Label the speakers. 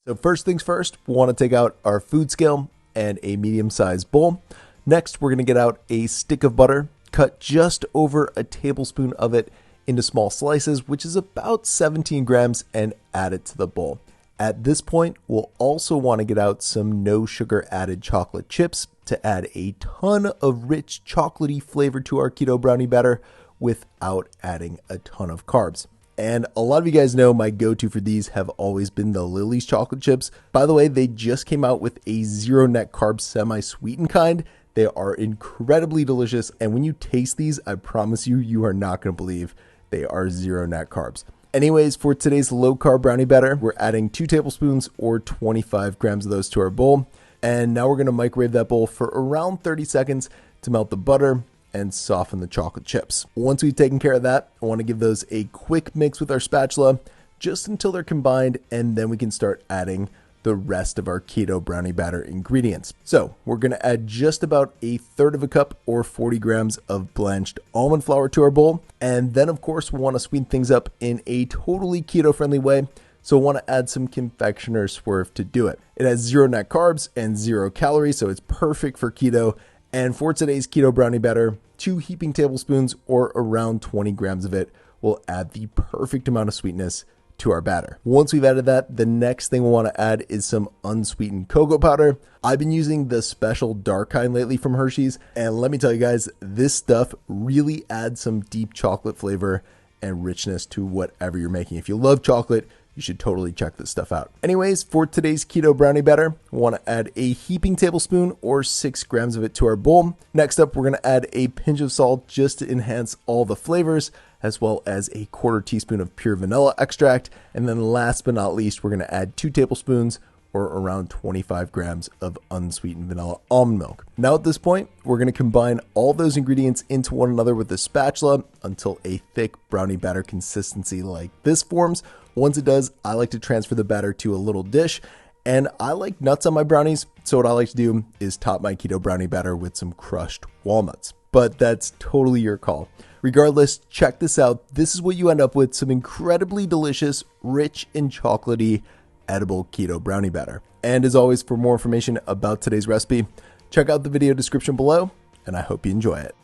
Speaker 1: So first things first, we want to take out our food scale and a medium-sized bowl. Next, we're going to get out a stick of butter, cut just over a tablespoon of it into small slices, which is about 17 grams, and add it to the bowl. At this point, we'll also want to get out some no sugar added chocolate chips to add a ton of rich chocolatey flavor to our keto brownie batter without adding a ton of carbs. And a lot of you guys know my go-to for these have always been the Lily's chocolate chips. By the way, they just came out with a zero net carb semi-sweetened kind. They are incredibly delicious. And when you taste these, I promise you, you are not going to believe they are zero net carbs. Anyways, for today's low carb brownie batter, we're adding 2 tablespoons or 25 grams of those to our bowl. And now we're going to microwave that bowl for around 30 seconds to melt the butter and soften the chocolate chips. Once we've taken care of that, I want to give those a quick mix with our spatula just until they're combined, and then we can start adding the rest of our keto brownie batter ingredients. So we're going to add just about 1/3 of a cup or 40 grams of blanched almond flour to our bowl. And then of course we want to sweeten things up in a totally keto friendly way. So I want to add some confectioner swerve to do it. It has 0 net carbs and 0 calories, so it's perfect for keto. And for today's keto brownie batter, 2 heaping tablespoons or around 20 grams of it will add the perfect amount of sweetness to our batter. Once we've added that, the next thing we'll want to add is some unsweetened cocoa powder. I've been using the special dark kind lately from Hershey's, and let me tell you guys, this stuff really adds some deep chocolate flavor and richness to whatever you're making. If you love chocolate, you should totally check this stuff out. Anyways, for today's keto brownie batter, we want to add a heaping tablespoon or 6 grams of it to our bowl. Next up, we're going to add a pinch of salt just to enhance all the flavors, as well as a 1/4 teaspoon of pure vanilla extract. And then last but not least, we're going to add 2 tablespoons or around 25 grams of unsweetened vanilla almond milk. Now at this point, we're going to combine all those ingredients into one another with a spatula until a thick brownie batter consistency like this forms. Once it does, I like to transfer the batter to a little dish, and I like nuts on my brownies. So what I like to do is top my keto brownie batter with some crushed walnuts, but that's totally your call. Regardless, check this out. This is what you end up with: some incredibly delicious, rich and chocolatey, edible keto brownie batter. And as always, for more information about today's recipe, check out the video description below, and I hope you enjoy it.